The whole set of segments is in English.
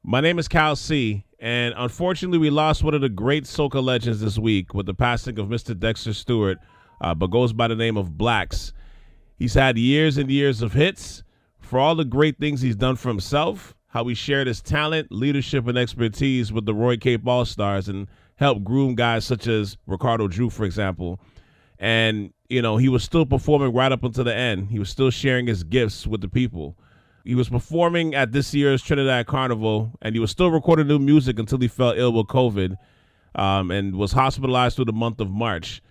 My name is Cal C, and unfortunately we lost one of the great soca legends this week with the passing of Mr. Dexter Stewart, but goes by the name of Blaxx. He's had years and years of hits for all the great things he's done for himself, how he shared his talent, leadership, and expertise with the Roy Cape All-Stars and helped groom guys such as Ricardo Drew, for example. And, you know, he was still performing right up until the end. He was still sharing his gifts with the people. He was performing at this year's Trinidad Carnival, and he was still recording new music until he fell ill with COVID and was hospitalized through the month of March.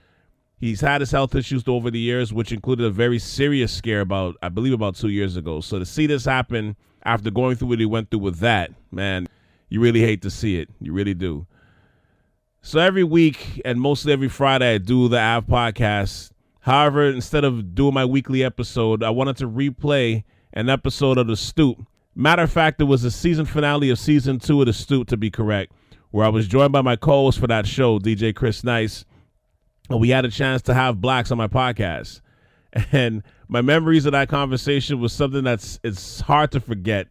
He's had his health issues over the years, which included a very serious scare about 2 years ago. So to see this happen after going through what he went through with that, man, you really hate to see it. You really do. So every week and mostly every Friday, I do the AV podcast. However, instead of doing my weekly episode, I wanted to replay an episode of The Stoop. Matter of fact, it was the season finale of season 2 of The Stoop, to be correct, where I was joined by my co-host for that show, DJ Chris Nice, and we had a chance to have Blaxx on my podcast. And my memories of that conversation was something it's hard to forget.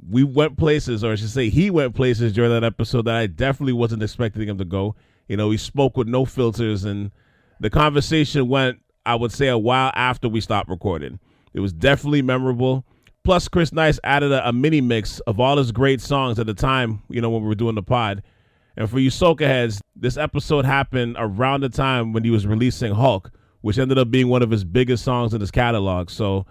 We went places, or I should say he went places during that episode that I definitely wasn't expecting him to go. You know, he spoke with no filters, and the conversation went, I would say, a while after we stopped recording. It was definitely memorable. Plus, Chris Nice added a mini mix of all his great songs at the time, you know, when we were doing the pod. And for you Soca heads, this episode happened around the time when he was releasing Hulk, which ended up being one of his biggest songs in his catalog. So,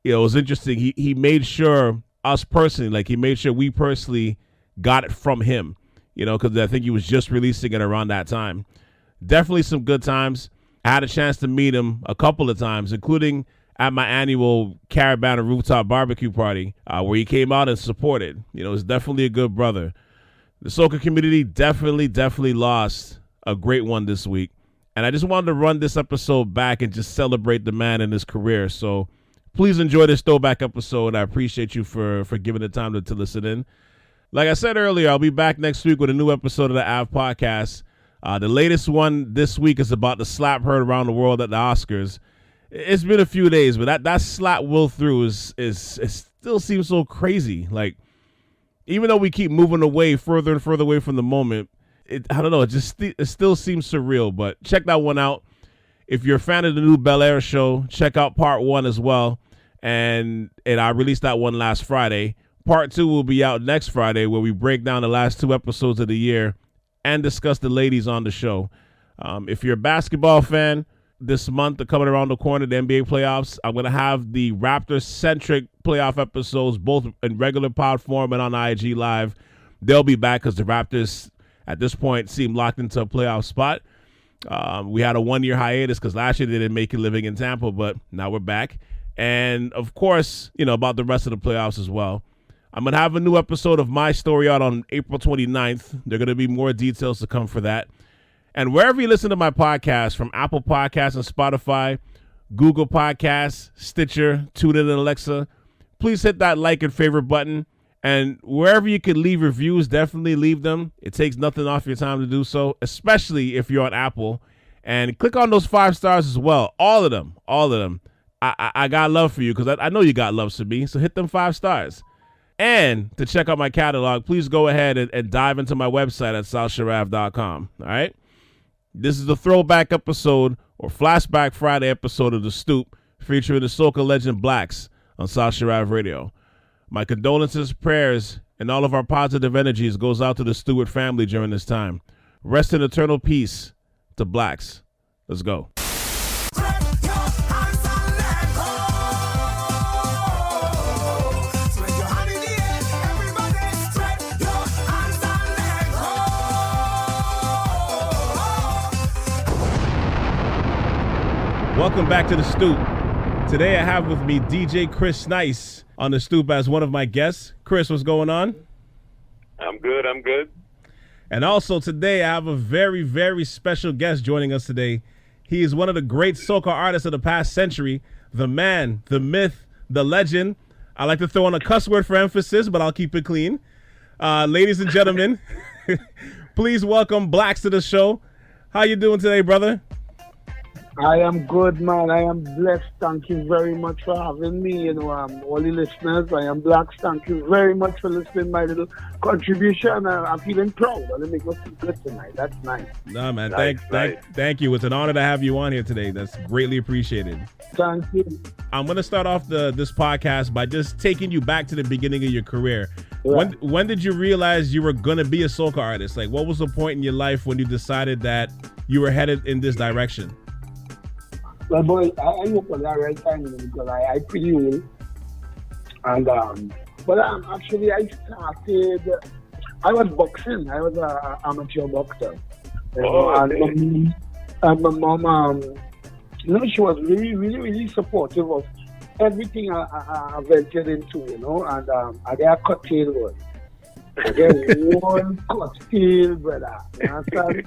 you know, it was interesting. He made sure us personally, like he made sure we personally got it from him, you know, because I think he was just releasing it around that time. Definitely some good times. I had a chance to meet him a couple of times, including at my annual Caravan and Rooftop Barbecue party, where he came out and supported. You know, he's definitely a good brother. The soca community definitely lost a great one this week. And I just wanted to run this episode back and just celebrate the man and his career. So please enjoy this throwback episode. I appreciate you for giving the time to listen in. Like I said earlier, I'll be back next week with a new episode of the AV Podcast. The latest one this week is about the slap heard around the world at the Oscars. It's been a few days, but that slap Will through it still seems so crazy. Like, even though we keep moving away further and further away from the moment, I don't know, it still seems surreal. But check that one out. If you're a fan of the new Bel Air show, check out part 1 as well. And I released that one last Friday. Part 2 will be out next Friday, where we break down the last 2 episodes of the year and discuss the ladies on the show. If you're a basketball fan, this month, coming around the corner, the NBA playoffs, I'm going to have the Raptors-centric playoff episodes, both in regular pod form and on IG Live. They'll be back because the Raptors, at this point, seem locked into a playoff spot. We had a 1-year hiatus because last year they didn't make it living in Tampa, but now we're back. And, of course, you know, about the rest of the playoffs as well. I'm going to have a new episode of My Story out on April 29th. There are going to be more details to come for that. And wherever you listen to my podcast, from Apple Podcasts and Spotify, Google Podcasts, Stitcher, TuneIn, and Alexa, please hit that like and favorite button. And wherever you can leave reviews, definitely leave them. It takes nothing off your time to do so, especially if you're on Apple. And click on those 5 stars as well. All of them. I got love for you because I know you got love for me. So hit them 5 stars. And to check out my catalog, please go ahead and dive into my website at southsharaf.com. All right? This is the throwback episode or Flashback Friday episode of The Stoop, featuring the soca legend Blaxx on South Sharaf Radio. My condolences, prayers, and all of our positive energies goes out to the Stewart family during this time. Rest in eternal peace to Blaxx. Let's go. Welcome back to The Stoop. Today I have with me DJ Chris Nice on The Stoop as one of my guests. Chris, what's going on? I'm good. And also today I have a very, very special guest joining us today. He is one of the great soca artists of the past century, the man, the myth, the legend. I like to throw on a cuss word for emphasis, but I'll keep it clean. Ladies and gentlemen, please welcome Blaxx to the show. How you doing today, brother? I am good, man. I am blessed. Thank you very much for having me. All the listeners, I am Blaxx. Thank you very much for listening to my little contribution. I'm feeling proud. It makes me feel good tonight. That's nice. No, man. Nice, Thank you. It's an honor to have you on here today. That's greatly appreciated. Thank you. I'm going to start off this podcast by just taking you back to the beginning of your career. Right. When did you realize you were going to be a soca artist? Like, what was the point in your life when you decided that you were headed in this direction? Well, boy, I hope at the right time because I pretty old. And, actually, I was boxing. I was an amateur boxer. And my mom, she was really, really, really supportive of everything I ventured into, and I got a cocktail boy. I get one cocktail, brother. You understand?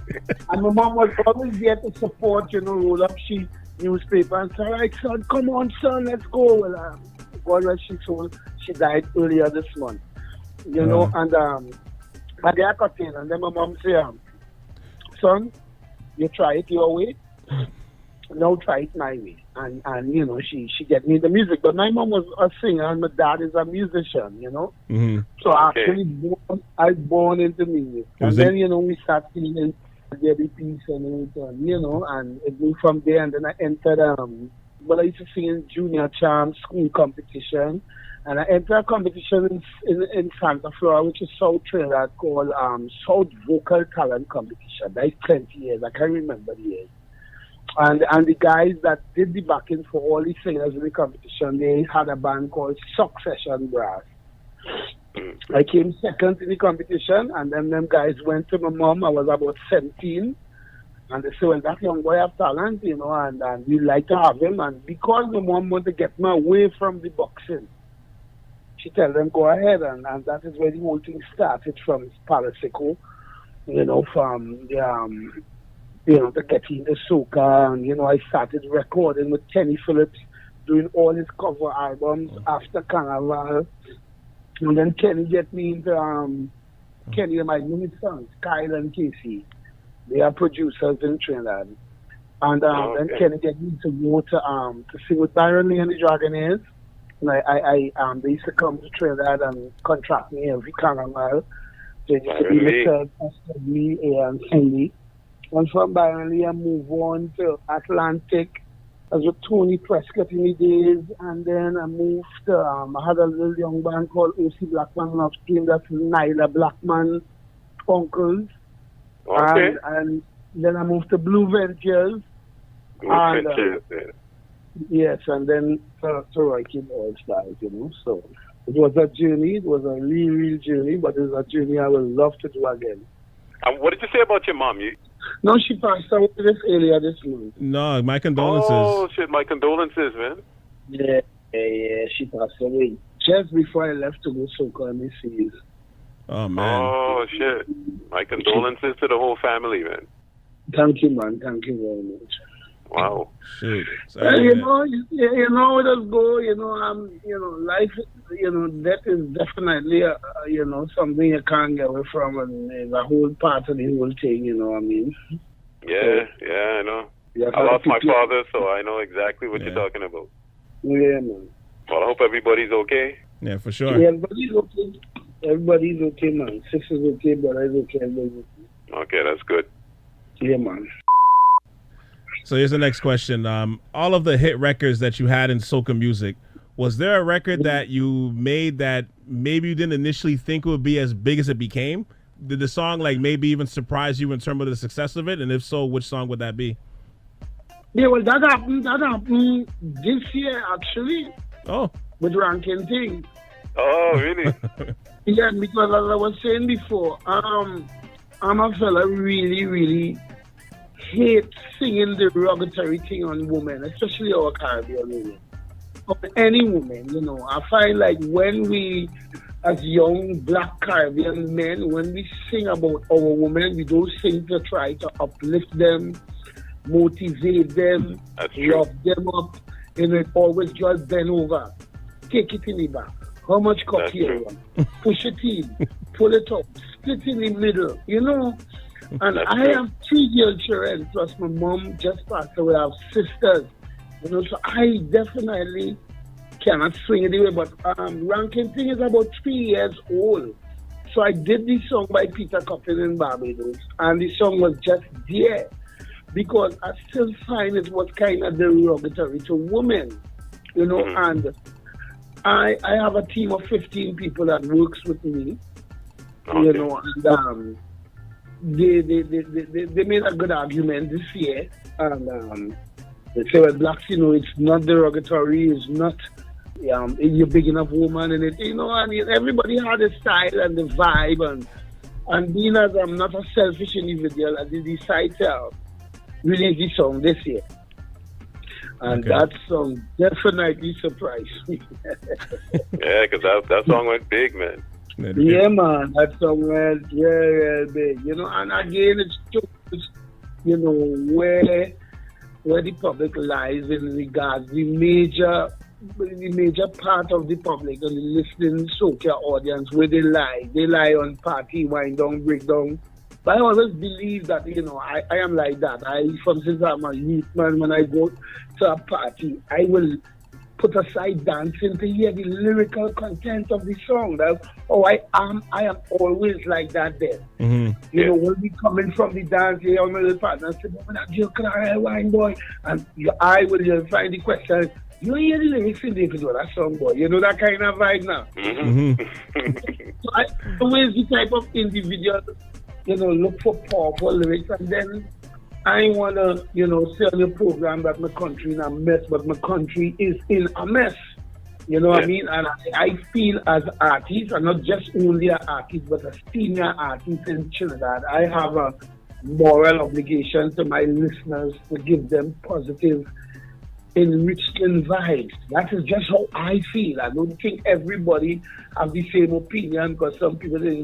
And my mom was always there to support, roll up she newspaper and say, all right, son, come on, son, let's go. Well, God rest she soul, she died earlier this month, and I got a cocktail, and then my mom say, son, you try it your way, now try it my way. And she get me the music. But my mom was a singer and my dad is a musician, Mm-hmm. So I born into music. And then, we start singing the piece and everything, and it moved from there. And then I entered, I used to sing in junior charm school competition. And I entered a competition in Santa Flora, which is South Trinidad, called South Vocal Talent Competition. That is 20 years. I can't remember the years. And the guys that did the backing for all the singers in the competition, they had a band called Succession Brass. I came second in the competition, and then them guys went to my mom. I was about 17. And they said, well, that young boy have talent, and we like to have him. And because my mom wanted to get me away from the boxing, she told them, go ahead. And that is where the whole thing started from Palasico, from the... to get into soca, and I started recording with Kenny Phillips, doing all his cover albums after Carnival, and then Kenny get me into Kenny and my new sons, Kyle and Casey. They are producers in Trinidad, and then Kenny get me to go to sing with Byron Lee and the Dragonaires. And they used to come to Trinidad and contract me every Carnival. They used to be myself, me, and Cindy. And from Byron Lee, I moved on to Atlantic as with Tony Prescott in the days. And then I moved to, I had a little young band called O.C. Blackman Love Team. That's Nyla Blackman uncles. Okay. And then I moved to Blue Ventures. Yes, and then to Roy King All Stars, So it was a journey. It was a real, real journey, but it's a journey I would love to do again. What did you say about your mom? No, she passed away earlier this month. No, my condolences. Oh, shit, my condolences, man. Yeah, she passed away just before I left to go soca and misses. Oh, man. Oh, shit. My condolences to the whole family, man. Thank you, man. Thank you very much. Wow. Shoot. Well, you know, it does go, life, that is definitely, something you can't get away from, and it's a whole part of the whole thing, you know what I mean? Yeah, I know. I lost my father, so I know exactly what you're talking about. Yeah, man. Well, I hope everybody's okay. Yeah, for sure. Yeah, everybody's okay. Everybody's okay, man. Sis is okay, brother is okay, everybody's okay. Okay, that's good. Yeah, man. So here's the next question. All of the hit records that you had in soca music, was there a record that you made that maybe you didn't initially think would be as big as it became? Did the song maybe even surprise you in terms of the success of it? And if so, which song would that be? Yeah, well, that happened this year, actually. Oh. With Rankin Thing. Oh, really? Yeah, because as I was saying before, I'm a fella really, really hate singing the derogatory thing on women, especially our Caribbean women. Or any woman, I find like when we, as young black Caribbean men, when we sing about our women, we don't sing to try to uplift them, motivate them, love them up. It always just bend over, take it in the back. How much coffee you want? Push it in, pull it up, split in the middle, And I have 3 girl children, plus my mom just passed away. I have sisters, so I definitely cannot swing it away. But Ranking Thing is about 3 years old. So I did this song by Peter Coppin in Barbados, and the song was just there because I still find it was kind of derogatory to women, and I have a team of 15 people that works with me, and they made a good argument this year, and they say, well, Blaxx, it's not derogatory, it's not, you're big enough woman, and and everybody had a style and the vibe, and being as I'm not a selfish individual, I did decide to release the song this year. And that song definitely surprised me. Yeah, because that song went big, man. Yeah, man, that song went very big. And again, it's just, where the public lies in regards the major part of the public and the listening Soca audience, where they lie on party, wind down, break down. But I always believe that, I am like that. Since I'm a youth man, when I go to a party, I will put aside dancing to hear the lyrical content of the song. That's how I am always like that there. When we coming from the dance, I'm a little partner, I say, but that girl cry, wine boy. And I will find the question, you hear the lyrics in the video, that song boy. That kind of vibe now. So I always the type of individual, look for powerful lyrics, and then I want to, say on the program that my country in a mess, but my country is in a mess. What I mean? And I feel as an artist, and not just only an artist, but a senior artist in Trinidad, I have a moral obligation to my listeners to give them positive, enriching vibes. That is just how I feel. I don't think everybody have the same opinion, because some people say,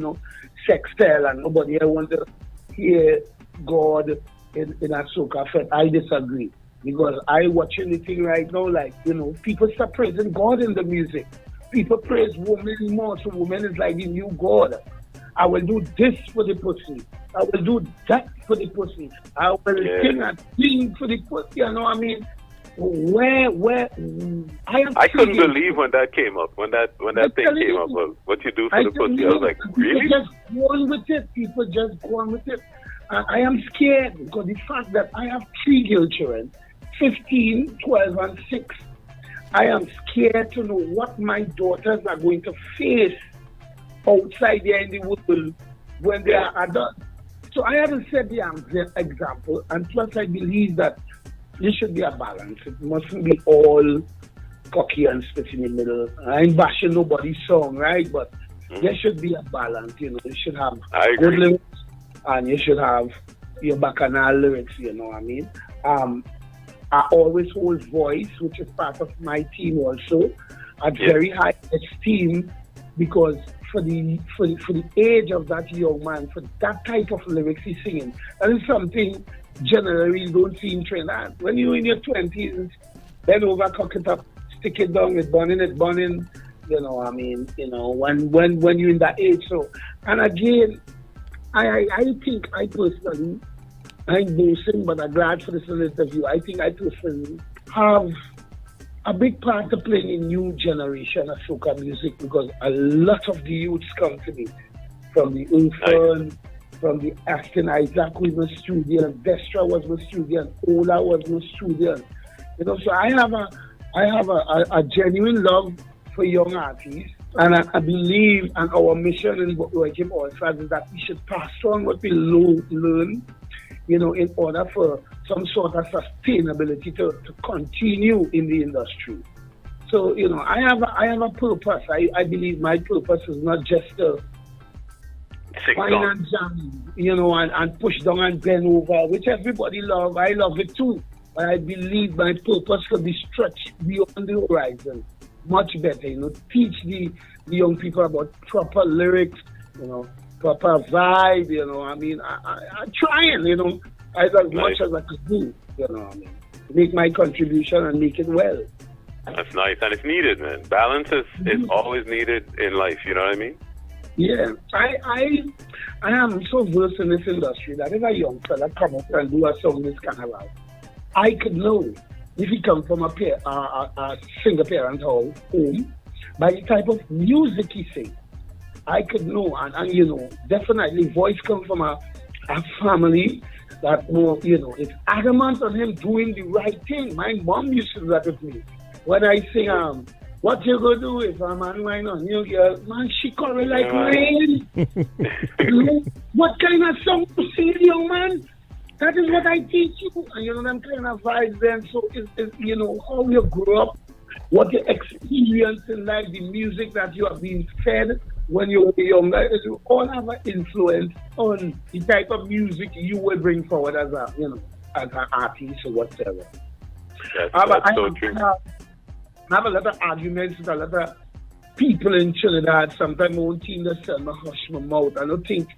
sex style, and nobody wants to hear God in a soca fest. I disagree, because I watching the thing right now, like, people start praising God in the music. People praise women more, so women is like the new God. I will do this for the pussy. I will do that for the pussy. I will sing and sing for the pussy. You know what I mean? Where I couldn't believe when that came up. When that thing came up, what you do for the pussy. I was like, really? People just go on with it. People just go on with it. I am scared because the fact that I have 3 girl children, 15, 12, and 6. I am scared to know what my daughters are going to face outside there in the world when they are adults. So I haven't set the example, and plus I believe that there should be a balance. It mustn't be all cocky and spit in the middle. I ain't bashing nobody's song, right? But there should be a balance, You should have good lyrics, and you should have your bacchanal lyrics, you know what I mean? I always hold voice, which is part of my team also, at very high esteem, because for the age of that young man, for that type of lyrics he's singing, that is something generally you don't see in Trinidad. When you're in your 20s, bend over, cock it up, stick it down, it's burning, you know what I mean? When you're in that age. So, and again, I think I personally, I'm boasting, but I'm glad for this interview. I think I personally have a big part to play in new generation of soca music, because a lot of the youths come to me from the Unfiltered, from the Aston Isaac was my student, Dexter was my student, Ola was my student. So I have a genuine love for young artists, and I believe, and our mission in working also is that we should pass on what we learn, in order for some sort of sustainability to continue in the industry. So, I have a purpose. I believe my purpose is not just to wine and jam, and push down and bend over, which everybody love. I love it too. But I believe my purpose could be stretched beyond the horizon much better, teach the young people about proper lyrics, proper vibe, I mean, I'm trying, as much as I could do, make my contribution and make it well. That's nice, and it's needed, man. Balance is always needed in life, you know what I mean? Yeah, I am so versed in this industry that if a young fella come up and do a song this carnival, I could know if he come from a single parent home by the type of music he sing. I could know, and you know, definitely voice come from a family that more, you know, it's adamant on him doing the right thing. My mom used to do that with me. When I sing, what you gonna do if a man wine on you, girl? Man, she call me like rain. What kind of song to sing, young man? That is what I teach you. And you know, them kind of vibes then. So it's you know, how you grew up, what you experience in life, the music that you have been fed when you were younger, it will all have an influence on the type of music you will bring forward as a, you know, as an artist or whatever. That's so true. I have a lot of arguments with a lot of people in Trinidad. Sometimes I won't team to sell my hush my mouth. I don't think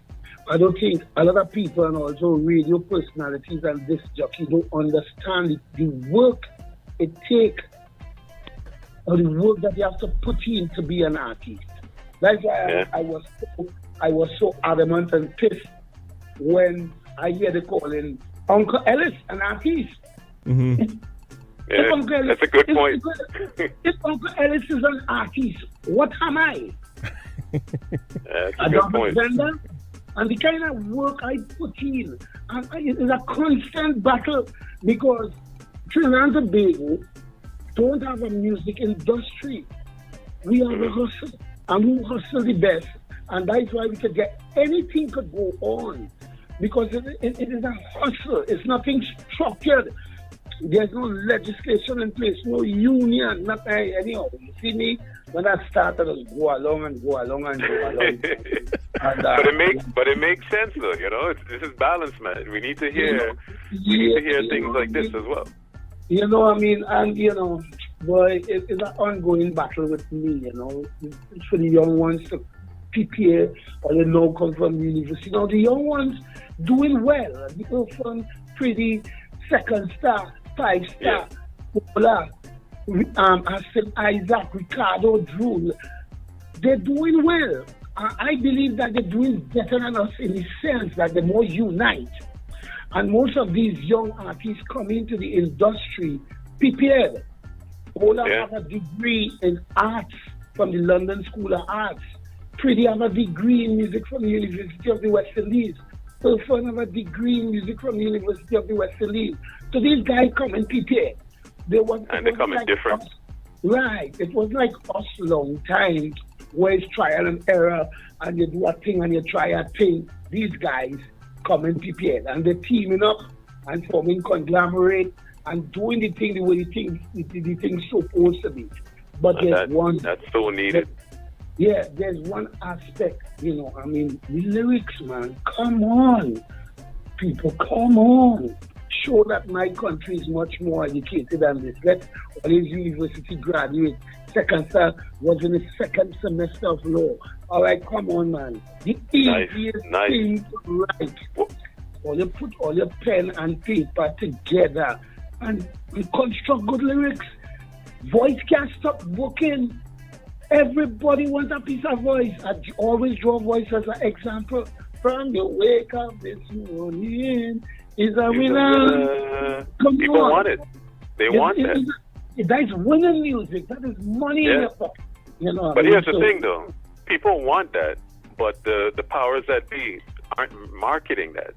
a lot of people and also radio personalities and disc jockeys don't understand the work it takes or the work that you have to put in to be an artist. That's why I was so adamant and pissed when I hear the calling Uncle Ellis, an artist. Mm-hmm. Yeah, that's a good point. If Uncle Ellis is an artist, what am I? That's a good point. Vendor, and the kind of work I put in, and it is a constant battle because Trinidad and Tobago don't have a music industry. We are the hustle, and we hustle the best, and that's why we could get anything could go on because it is a hustle. It's nothing structured. There's no legislation in place, no union, nothing. Anyhow, you see me when I started, I go along and go along and go along. And, but it makes sense though, you know. This is balance, man. We need to hear things like this as well. You know what I mean? And you know, boy, it's an ongoing battle with me. You know, it's for the young ones to prepare or they know come from university. You know, the young ones doing well. The orphan pretty 2nd star. 5-star, Isaac, Ricardo, Drew, they're doing well. I believe that they're doing better than us in the sense that they're more unite. And most of these young artists come into the industry prepared. All have a degree in arts from the London School of Arts. Pretty have a degree in music from the University of the West Indies. Person have a degree in music from the University of the West Indies. So these guys come in prepared. They come in different. Right. It was like us a long time where it's trial and error and you do a thing and you try a thing. These guys come in prepared and they're teaming up and forming conglomerate and doing the thing the way the thing's supposed to be. But that's so needed. There's one aspect, you know, I mean, the lyrics, man, come on. People, come on. Show that my country is much more educated than this. Let all these university graduates, 2nd star, was in the 2nd semester of law. All right, come on, man. The easiest thing to write. Or you put all your pen and paper together and construct good lyrics. Voice can't stop working. Everybody wants a piece of voice. I always draw voice as an example. From the wake up this morning is a winner. People want it. They want that. That is winning music. That is money in the pocket. You know. But here's the thing, though. People want that, but the powers that be aren't marketing that.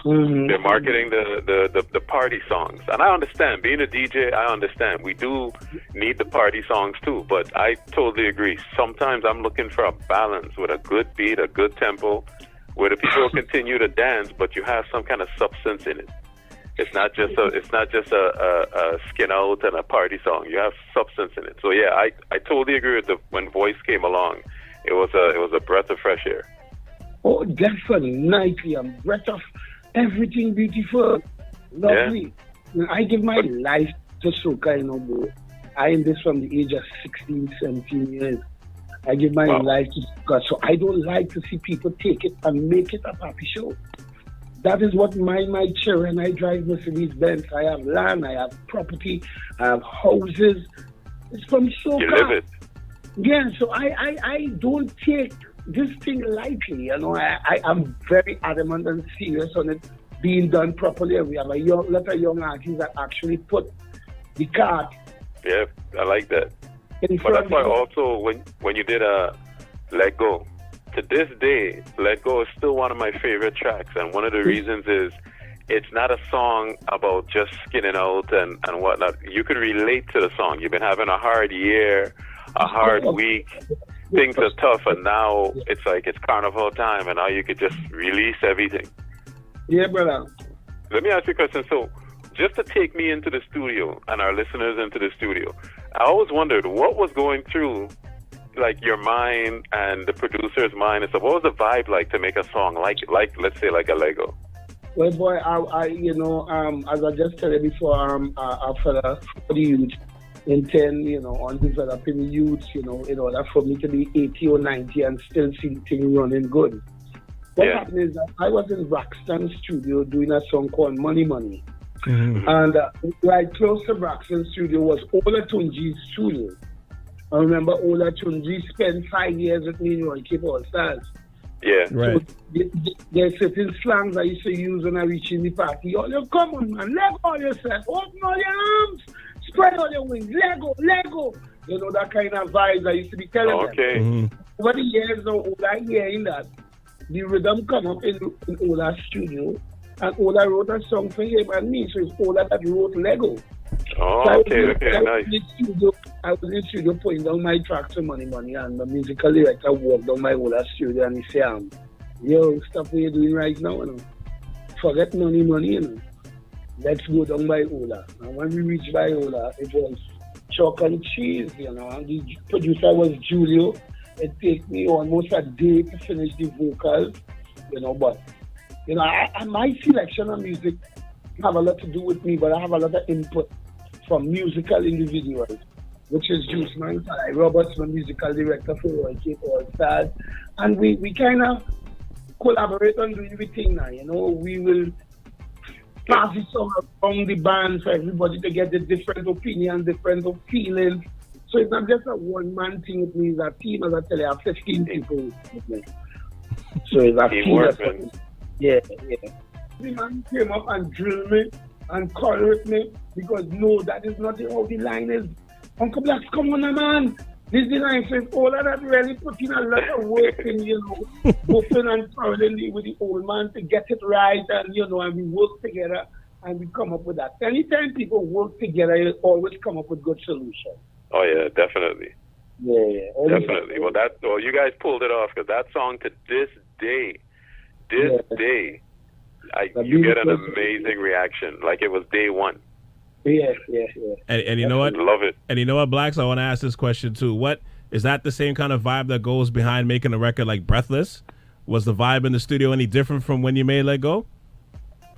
Mm-hmm. They're marketing the party songs. And I understand, being a DJ, I understand. We do need the party songs too, but I totally agree. Sometimes I'm looking for a balance with a good beat, a good tempo, where the people continue to dance, but you have some kind of substance in it. It's not just a skin out and a party song. You have substance in it. So yeah, I totally agree with when Voice came along. It was a breath of fresh air. Oh, definitely a breath of everything beautiful, lovely. Yeah. I give my life to Soca, you know, bro. I am this from the age of 16, 17 years. I give my life to Soca, so I don't like to see people take it and make it a happy show. That is what my children. I drive Mercedes-Benz. I have land, I have property, I have houses. It's from Soca. You live it. Yeah, so I don't take this thing lightly. You know, I'm very adamant and serious on it being done properly. We have a lot of young artists that actually put the cart. Yeah, I like that. But that's why also when you did Let Go, to this day, Let Go is still one of my favorite tracks. And one of the reasons is it's not a song about just skinning out and whatnot. You can relate to the song. You've been having a hard year, a hard week. Things are tough, and now it's like it's carnival time, and now you could just release everything. Yeah, brother. Let me ask you a question. So, just to take me into the studio and our listeners into the studio, I always wondered what was going through, like, your mind and the producer's mind and stuff. What was the vibe like to make a song like let's say, like a Lego? Well, boy, I you know, as I just said before, for the youth, intend, you know, on developing the youth, you know, in order for me to be 80 or 90 and still see things running good. What happened is that I was in Braxton's studio doing a song called Money Money. Mm-hmm. And right close to Braxton's studio was Ola Tunji's studio. I remember Ola Tunji spent 5 years with me in Roy Cape All Stars. Yeah, right. So there's certain slangs I used to use when I reach in the party. You come on, man, leg all yourself, open all your arms, spread all your wings, Lego. You know, that kind of vibes I used to be telling them. Okay. Mm-hmm. Over the years now, Ola hearing that, the rhythm come up in Ola's studio, and Ola wrote a song for him and me, so it's Ola that wrote Lego. Oh, so okay, nice. I was in the studio putting down my tracks for Money Money, and the musical director walked down my Ola studio and he said, yo, stop what you're doing right now, you know. Forget Money Money, you know. Let's go down by Ola. And when we reached by Ola, it was chalk and cheese, you know, and the producer was Julio. It took me almost a day to finish the vocals, you know, but, you know, my selection of music have a lot to do with me, but I have a lot of input from musical individuals, which is Juice Man, Roberts, my musical director for Roy Cape All Stars, and we kind of collaborate on doing everything now, you know. We will pass it around the band for everybody to get the different opinions, different feelings. So it's not just a one-man thing with me, it's a team, as I tell you, I have 15 people with me. So it's a team. Yeah. The man came up and drilled me and corrected me because no, that is not how the line is. Uncle Blaxx, come on, man. This is the line. So it's all of that really put in a lot of work in, you know, buffing and quarreling with the old man to get it right, and, you know, and we work together and we come up with that. Anytime people work together, you always come up with good solutions. Oh, yeah, definitely. Yeah. Definitely. Well, you guys pulled it off, because that song to this day, you get an amazing reaction, like it was day one. Yeah. And you know what? Love it. And you know what, Blaxx? I want to ask this question too. What is that the same kind of vibe that goes behind making a record like Breathless? Was the vibe in the studio any different from when you made Let Go?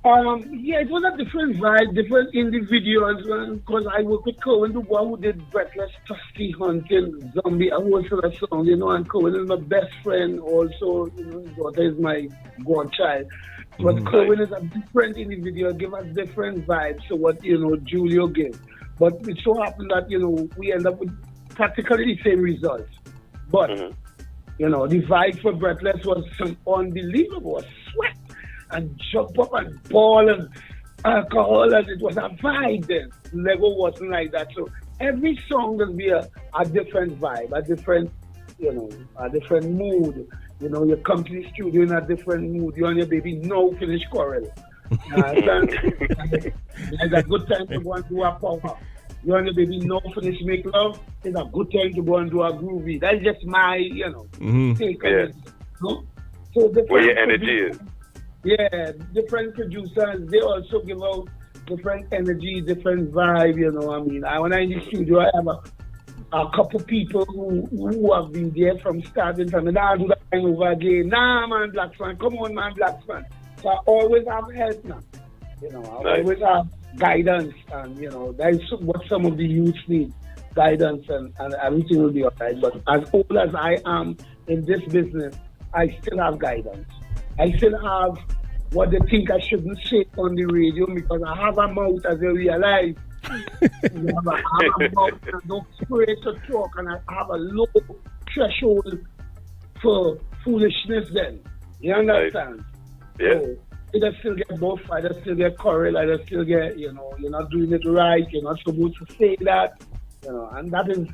Yeah, it was a different vibe, different individuals, because I worked with Cohen, the one who did Breathless, Trusty Hunting, Zombie, a whole sort of song, you know, and Cohen is my best friend also, you know, his daughter is my godchild. But Cohen is a different individual, give us different vibes to what, you know, Julio gave. But it so happened that, you know, we end up with practically the same results. But, you know, the vibe for Breathless was some unbelievable sweat and jump up and ball and alcohol, and it was a vibe then. Lego wasn't like that. So every song will be a different vibe, a different, you know, a different mood. You know, you come to the studio in a different mood. You and your baby now finish quarrel. It's a good time to go and do a power. You and your baby now finish make love. It's a good time to go and do a groovy. That's just my, you know, take on it. No? So where your energy is. Yeah, different producers, they also give out different energy, different vibe, you know. I mean, when I'm in the studio, I have a couple people who have been there from starting from, and I'll do that thing over again. Nah, man, Blaxx man, come on, man, Blaxx man. So I always have help now. You know, I always have guidance, and, you know, that is what some of the youth need, guidance, and everything will be all right. But as old as I am in this business, I still have guidance. I still have what they think I shouldn't say on the radio, because I have a mouth, as they realize. I have a mouth, and I don't spray to talk, and I have a low threshold for foolishness then. You understand? Yeah. So, I just still get buff, I just still get quarrel, I just still get, you're not doing it right, you're not supposed to say that, and that is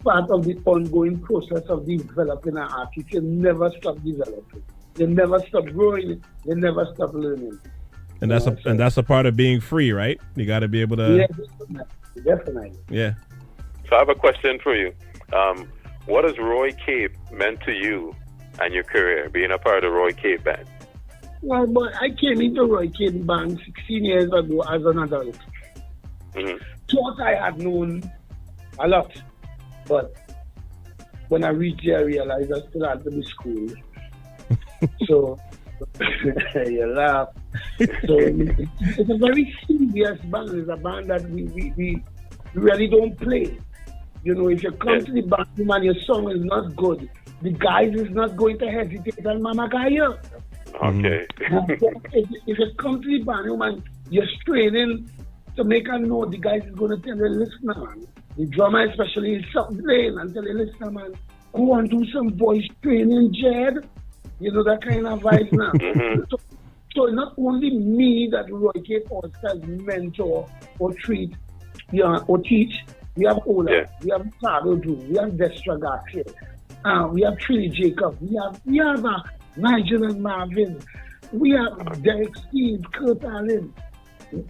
part of the ongoing process of developing an artist. You never stop developing. You never stop growing, you never stop learning. And that's a part of being free, right? You got to be able to... Yeah, definitely. Yeah. So I have a question for you. What has Roy Cape meant to you and your career, being a part of the Roy Cape band? Well, but I came into Roy Cape band 16 years ago as an adult. Thought I had known a lot, but when I reached there, I realized I still had to be schooled. So, you laugh. So, it's a very serious band. It's a band that we really don't play. If you come to the bathroom and your song is not good, the guys is not going to hesitate and mama guy you. Okay. If you come to the bathroom and you're straining to make a note, the guys is going to tell you, listen, man. The drummer especially is playing and tell you, listen, man, go and do some voice training, Jed. That kind of vibe now. So not only me that Roy Cape All-Stars mentor or treat, or teach. We have Ola, we have Carlo Drew, we have Dexter Garcia, we have Trini Jacob, we have Nigel and Marvin, we have Derek Steve, Kurt Allen.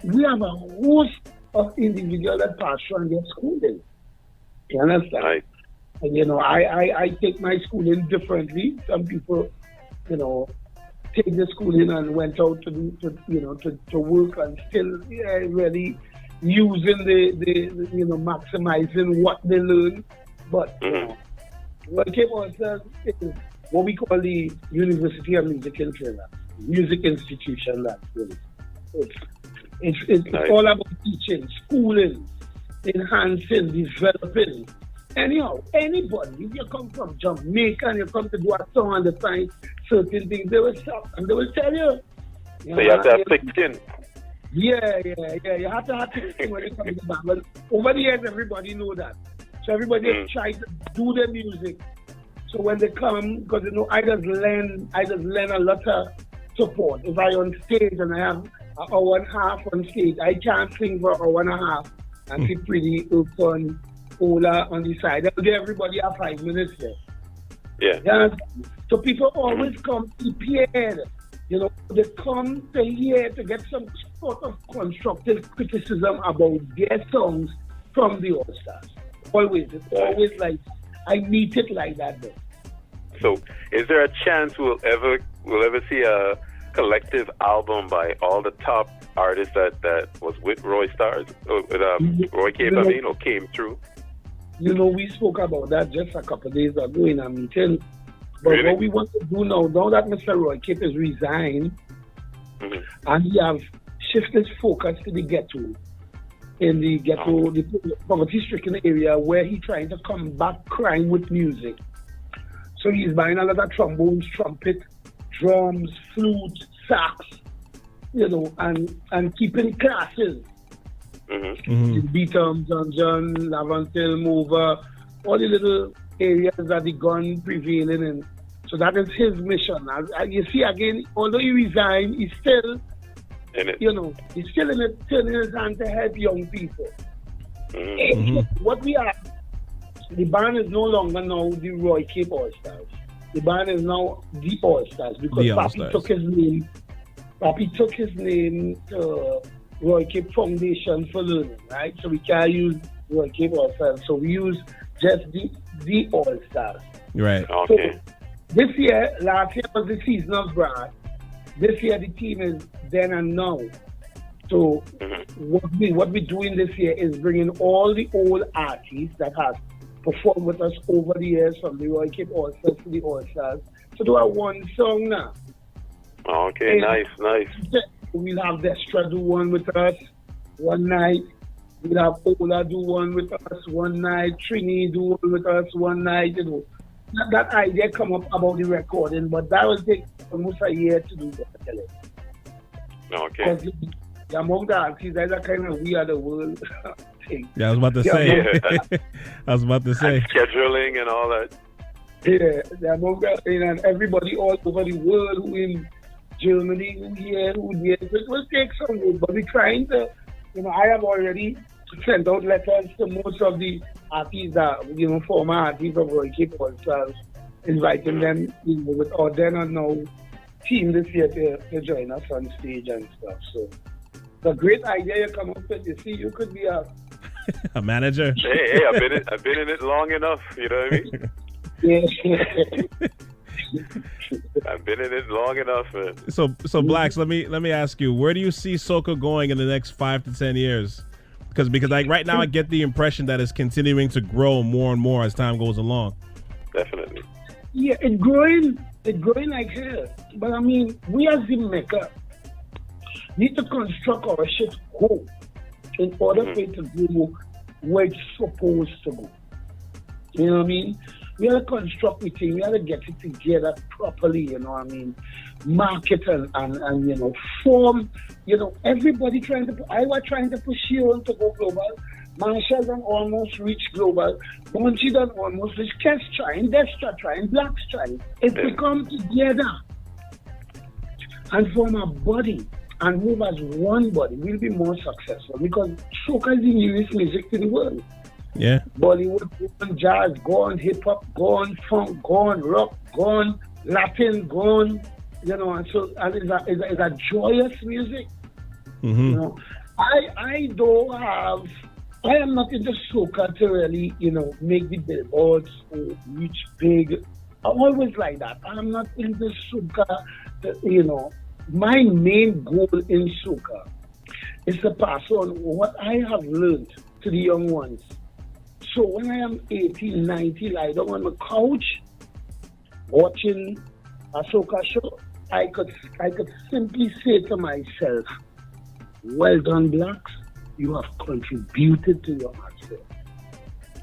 We have a host of individuals that pass through and get schooling. You understand? Right. And I take my schooling differently. Some people, take the schooling and went out to work and still really using the maximizing what they learn. But what came on is what we call the University of Music in Trinidad, music institution. That's really it's nice. All about teaching, schooling, enhancing, developing. Anyhow, anybody, if you come from Jamaica and you come to do a song and they find certain things, they will stop and they will tell you. So you have to have thick skin. Yeah. You have to have thick skin when you come to the band. But over the years, everybody know that. So everybody tries to do their music. So when they come, because I just learn a lot of support. If I on stage and I have an hour and a half on stage, I can't sing for an hour and a half and sit pretty open. Ola on the side. They'll give everybody a 5 minutes there. Yeah. So people always come prepared. They come to here to get some sort of constructive criticism about their songs from the All-Stars. Always. It's always like, I meet it like that though. So is there a chance we'll ever see a collective album by all the top artists that was with Roy Stars, Roy Cape, or came through? We spoke about that just a couple of days ago in a meeting. But really? What we want to do now that Mr. Roy Cape has resigned, and he have shifted focus to the ghetto, in the ghetto, the poverty-stricken area where he's trying to combat crime with music. So he's buying a lot of trombones, trumpet, drums, flute, sax, and keeping classes. Beatum, John, Lavantil, Mover, all the little areas that the gun prevailing in. So that is his mission. You see, again, although he resigned, he's still in it. He's still in it, turning his hand to help young people. What we are, the band is no longer now the Roy Cape All-Stars. The band is now the All-Stars because Papi took his name. Papi took his name to Roy Cape Foundation for Learning, right? So we can't use Roy Cape All-Stars. So we use just the All-Stars. Right. Okay. So this year, last year was the season of grass. This year the team is then and now. So what we're doing this year is bringing all the old artists that have performed with us over the years from the Roy Cape All-Stars to the All-Stars to do a one song now. Okay, nice. We'll have Dexter do one with us one night. We'll have Ola do one with us one night. Trini do one with us one night. That idea come up about the recording, but that will take almost a year to do that. Okay. Because the among the artists, that's a kind of we are the world thing. Yeah, I was about to say. I was about to say. And scheduling and all that. Yeah, they're among and everybody all over the world who in Germany, who here, who there. So it will take some work, but we're trying to, I have already sent out letters to most of the artists that, former artists of Roy K. Paul's, inviting them, with Orden and now team this year to join us on stage and stuff. So it's a great idea you come up with. You see, you could be a manager. Hey, I've been in it long enough. You know what I mean? Yeah. I've been in it long enough, man. So Blaxx, let me ask you, where do you see Soca going in the next 5 to 10 years? Because like right now, I get the impression that it's continuing to grow more and more as time goes along. Definitely. Yeah, it's growing like hell. But I mean, we as the maker need to construct our shit whole in order for it to go where it's supposed to go. You know what I mean? We have to construct the thing, we have to get it together properly, you know what I mean? Market and form, everybody I was trying to push you to go global. Marshall done almost reached global. Bunchy done almost reached. Kes trying, Dexter trying, Blaxx trying. If we come together and form a body and move as one body, we'll be more successful because soca is the newest music to the world. Yeah. Bollywood, go on jazz, go on hip hop, go on funk, go on rock, go on Latin, go on, and it's a joyous music. Mm-hmm. I am not into soca to really, make the billboards or reach big. I'm always like that. I'm not into soca, my main goal in soca is to pass on what I have learned to the young ones. So when I am 18, 19, I don't on the couch watching a soca show, I could simply say to myself, well done, Blaxx. You have contributed to your answer,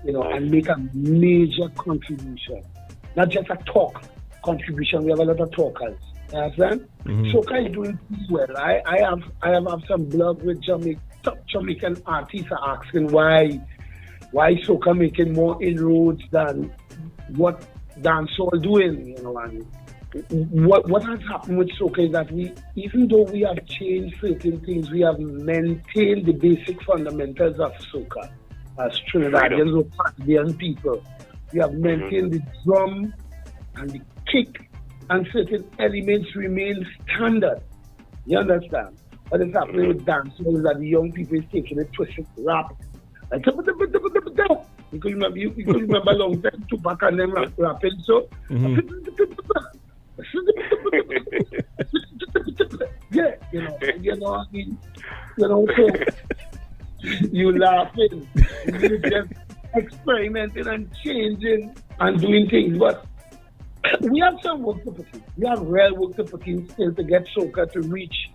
and make a major contribution. Not just a talk contribution. We have a lot of talkers. You understand? Mm-hmm. Soca is doing pretty well. I have some blog with top Jamaican artists are asking why soca making more inroads than what dancehall doing, and what has happened with soca is that even though we have changed certain things, we have maintained the basic fundamentals of soca as Trinidadians or Caribbean people. We have maintained the drum and the kick, and certain elements remain standard. You understand? What is happening with dancehall is that the young people is taking it, twisted, rap. Like, you could remember a long time Tupac and them rapping, so yeah, I mean, so you laughing, you just experimenting and changing and doing things, but we have some work to put in. We have real work to put in still to get soca to reach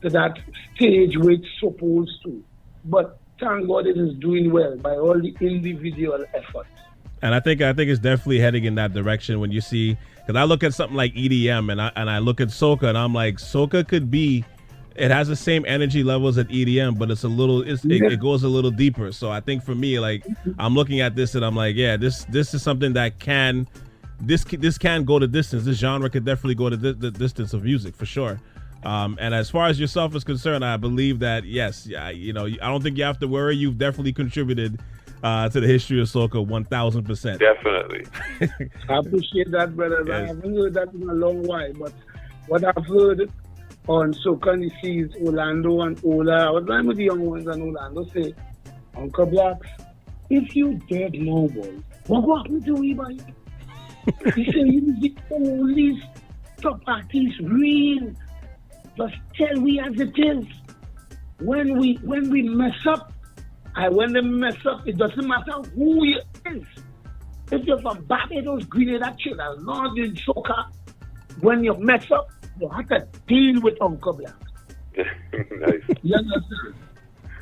to that stage where it's supposed to. But thank God it is doing well by all the individual efforts. And I think it's definitely heading in that direction when you see, because I look at something like EDM and I look at soca and I'm like, soca could be, it has the same energy levels at EDM, but it goes a little deeper. So I think for me, like, I'm looking at this and I'm like, yeah, this is something that can go the distance. This genre could definitely go to the distance of music for sure. And as far as yourself is concerned, I believe that, yes, I don't think you have to worry. You've definitely contributed to the history of soca 1,000%. Definitely. I appreciate that, brother. Yes. I haven't heard that in a long while, but what I've heard on Soca and the Seas, Orlando and Ola, I was lying with the young ones and Orlando say, Uncle Blaxx, if you dead now, boy, what happened to we, boy? He said, you the only top artist real. Just tell we as it is. When we mess up, when they mess up, it doesn't matter who you is. If you're from Barbados, Grenada, Trinidad, Northern Soca, when you mess up, you have to deal with Uncle Blaxx. Nice. You understand?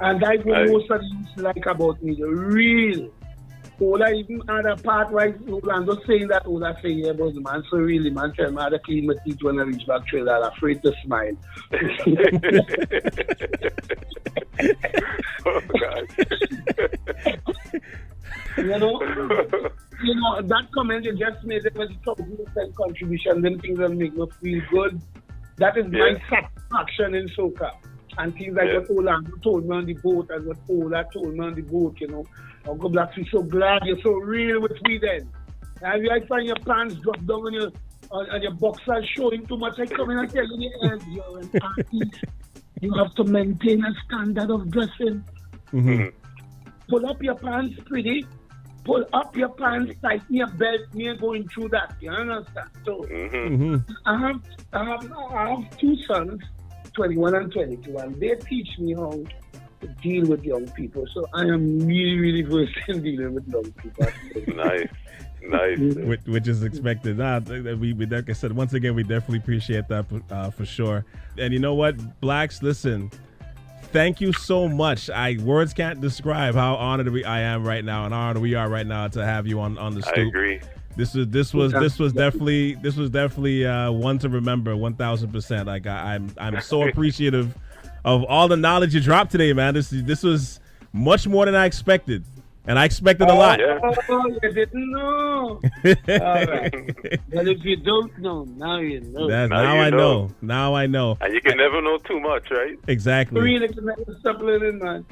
And that's what most of you like about me, the real. Ola even had a part where Orlando saying that Ola say, yeah, but the man so really, man, tell me how to clean my teeth when I reach back to that, I'm afraid to smile. Oh, God. you know, that comment you just made, it was a 1,000% contribution, then things that make me feel good. That is my satisfaction in soca. And things like what Orlando told me on the boat and what Ola told me on the boat, you know. Uncle Blaxx, we're so glad you're so real with me then. And if you find your pants drop down on your boxers showing too much, I come in and tell you, you're an artist. You have to maintain a standard of dressing. Mm-hmm. Pull up your pants, pretty. Pull up your pants, tighten your belt. Me ain't going through that. You understand? So I have two sons, 21 and 22, and they teach me how to deal with young people. So I am really, really versed in dealing with young people. Nice. Which is expected. We like I said, once again, we definitely appreciate that for sure. And you know what, Blaxx, listen, thank you so much. Words can't describe how honored I am right now, and honored we are right now to have you on the stoop. I agree. This was definitely one to remember, 1,000%. Like I'm so appreciative of all the knowledge you dropped today, man. This was much more than I expected. And I expected a lot. Oh, you didn't know. All right. But if you don't know, now you know. Now I know. Now I know. And you can never know too much, right? Exactly. Really can never stop learning, man.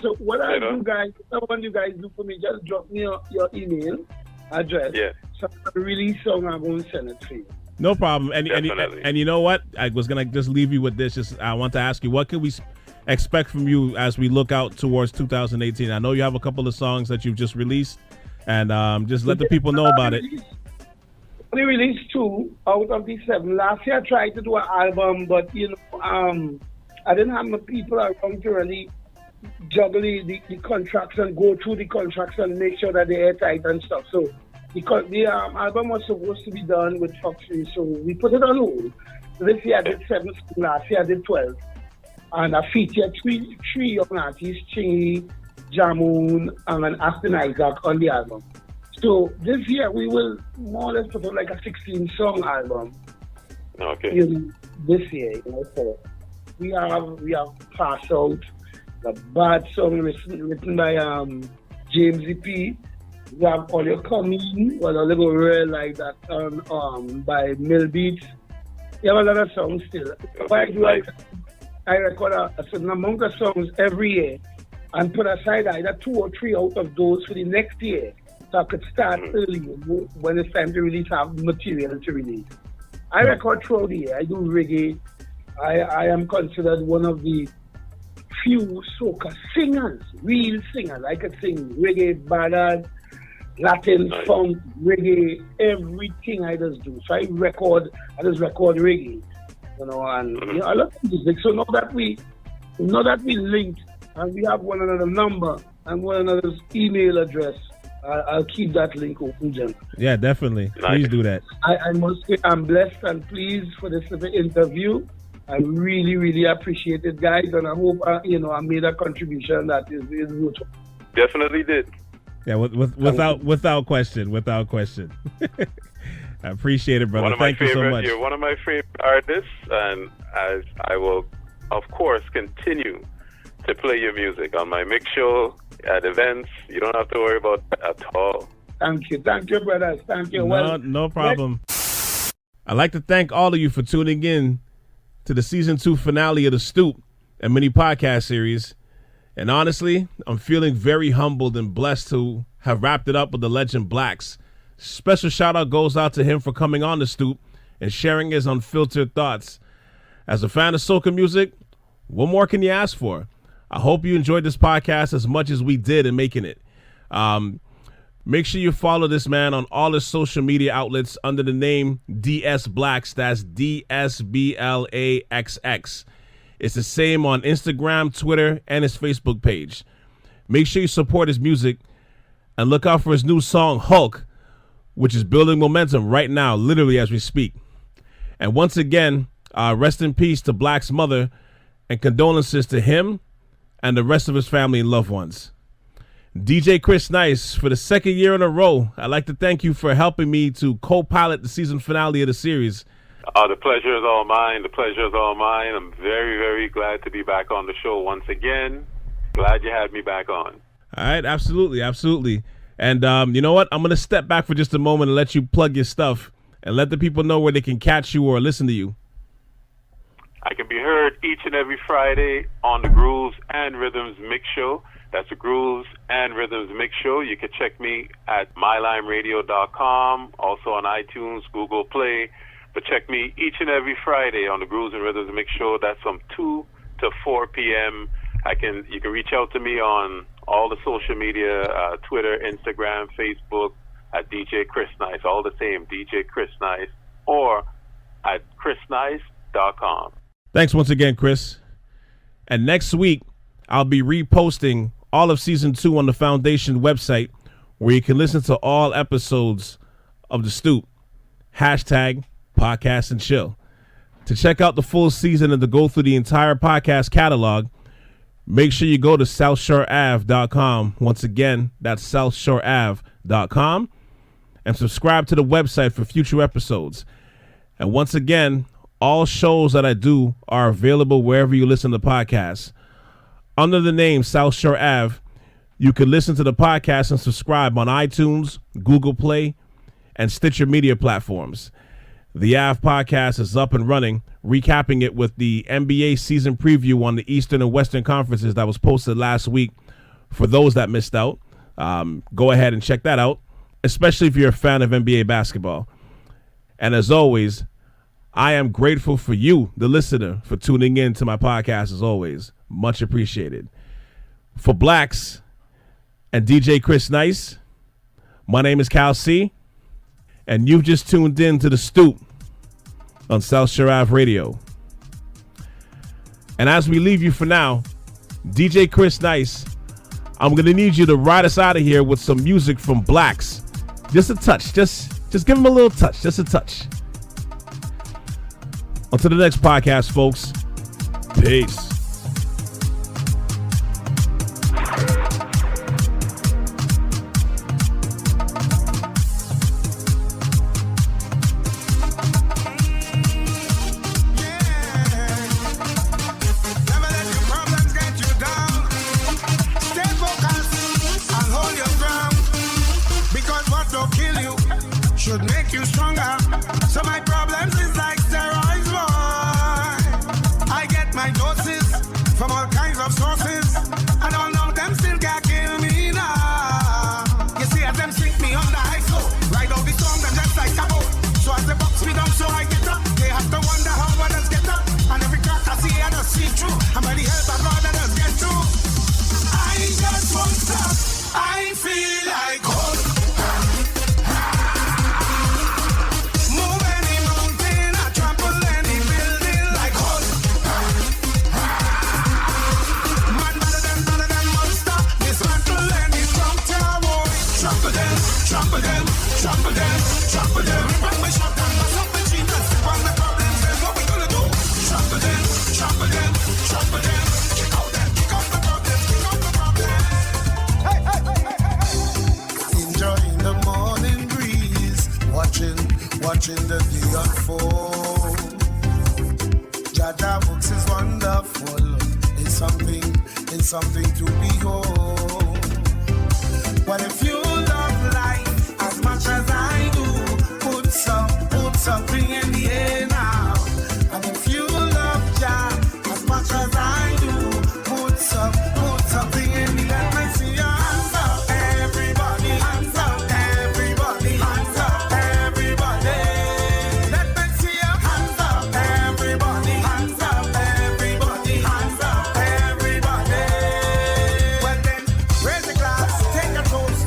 So what I do, guys, what you guys do for me, just drop me your email address. Yeah. So I release song, I'm going to send it to you. No problem. And you know what? I was going to just leave you with this. I want to ask you, what can we expect from you as we look out towards 2018? I know you have a couple of songs that you've just released, and just let the people know about it. We released 2 out of the 7. Last year I tried to do an album, but you know, I didn't have my people around to really juggle the contracts and go through the contracts and make sure that they're airtight and stuff. So because the album was supposed to be done with Fox, so we put it on hold. This year I did 7, last year I did 12. And I featured three young artists, Chingy, Jamoon, and Aston Isaac on the album. So this year we will more or less put out like a 16-song album. Okay. This year, you know. So we have Pass Out, the bad song written by James E.P. We have All Your Coming, well, a little real like that by Mill Beats. You have a lot of songs still. I record a certain amount of songs every year and put aside either 2 or 3 out of those for the next year, so I could start early when it's time to release, have material to release. I record throughout the year. I do reggae. I am considered one of the few soca singers, real singers. I could sing reggae, ballad, Latin, funk, reggae, everything I just do. So I just record reggae. You know, and you know, I love music. So now that we linked and we have one another's number and one another's email address, I'll keep that link open, Jen. Yeah, definitely. Please do that. I must say I'm blessed and pleased for this interview. I really, really appreciate it, guys, and I hope I made a contribution that is useful. Definitely did. Yeah, without question. I appreciate it, brother. Thank you so much. You're one of my favorite artists, and as I will, of course, continue to play your music on my Mixshow, at events. You don't have to worry about that at all. Thank you, brothers. Thank you. No problem. I'd like to thank all of you for tuning in to the season 2 finale of the Stoop and mini podcast series. And honestly, I'm feeling very humbled and blessed to have wrapped it up with the legend Blaxx. Special shout out goes out to him for coming on the Stoop and sharing his unfiltered thoughts. As a fan of soca music, what more can you ask for? I hope you enjoyed this podcast as much as we did in making it. Make sure you follow this man on all his social media outlets under the name DS Blaxx. That's DSBLAXX. It's the same on Instagram, Twitter, and his Facebook page. Make sure you support his music and look out for his new song, Hulk, which is building momentum right now, literally as we speak. And once again, rest in peace to Blaxx's mother and condolences to him and the rest of his family and loved ones. DJ Chris Nice, for the second year in a row, I'd like to thank you for helping me to co-pilot the season finale of the series. The pleasure is all mine. I'm very, very glad to be back on the show once again. Glad you had me back on. All right, absolutely. And you know what? I'm going to step back for just a moment and let you plug your stuff and let the people know where they can catch you or listen to you. I can be heard each and every Friday on the Grooves and Rhythms Mixshow. That's the Grooves and Rhythms Mixshow. You can check me at MyLimeRadio.com, also on iTunes, Google Play. But check me each and every Friday on the Grooves and Rhythms Mixshow. That's from 2 to 4 p.m. You can reach out to me on all the social media, Twitter, Instagram, Facebook, at DJ Chris Nice, all the same, DJ Chris Nice, or at chrisnice.com. Thanks once again, Chris. And next week, I'll be reposting all of Season 2 on the Foundation website, where you can listen to all episodes of The Stoop. Hashtag Podcast and Chill. To check out the full season and to go through the entire podcast catalog, make sure you go to SouthShoreAv.com. Once again, that's SouthShoreAv.com. And subscribe to the website for future episodes. And once again, all shows that I do are available wherever you listen to podcasts. Under the name South Shore Ave, you can listen to the podcast and subscribe on iTunes, Google Play, and Stitcher media platforms. The Ave podcast is up and running, recapping it with the NBA season preview on the Eastern and Western conferences that was posted last week. For those that missed out, go ahead and check that out, especially if you're a fan of NBA basketball. And as always, I am grateful for you, the listener, for tuning in to my podcast as always. Much appreciated. For Blaxx and DJ Chris Nice, my name is Cal C, and you've just tuned in to The Stoop on South Shore Ave Radio. And as we leave you for now, DJ Chris Nice, I'm going to need you to ride us out of here with some music from Blaxx. Just a touch. Just give him a little touch. Just a touch. Until the next podcast, folks. Peace. Should make you stronger. So my problems is like steroids, boy. I get my doses from all kinds of sources, and all of them still can't kill me now. You see, as them sink me under high flow, ride out the storm, them just like a boat. So as they box me down, so I get up. They have to wonder how others get up, and every crack I see, I just see through. And by the help of God, I just get through. I just won't stop. I feel like hope. Trample them, bring my shot and bust up the cheaters. One the problems, then what we gonna do? Trample them, kick out the problems, Hey. Enjoying the morning breeze, watching the day unfold. Jada books is wonderful, it's something to behold. What if you love life as much as I do? Put something in the air now. And if you love Jah as much as I do, put something in the air. Let me see your hands up, everybody. Hands up, everybody. Hands up, everybody. Let me see your hands up, everybody. Hands up, everybody. Hands up, everybody. Well then, raise a glass, take a toast.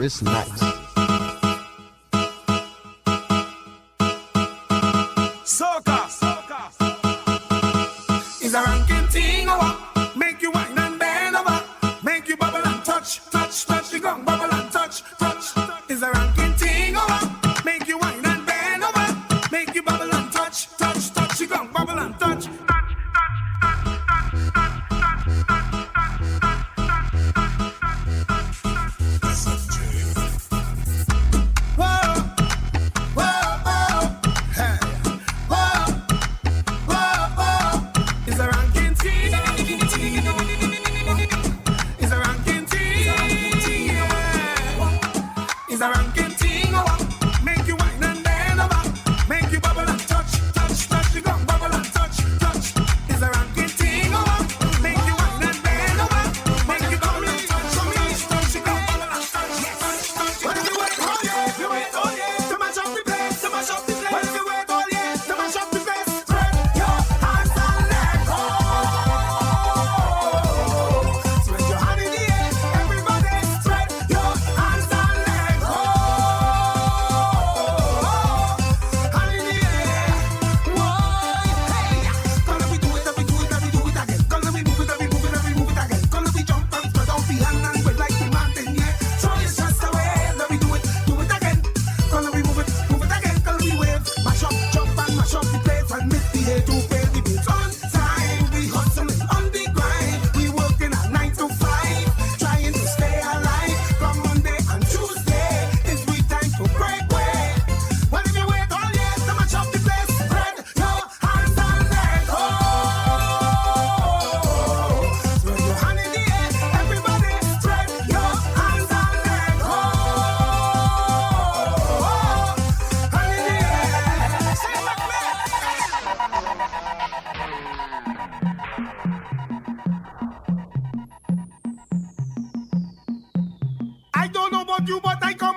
it's nice. Soca. Is a ranking thing over. Make you wine and bend over. Make you bubble and touch. You gon' bubble and touch. Is a ranking thing over. Make you wine and bend over. Make you bubble and touch. You gon' bubble and touch. You, but I come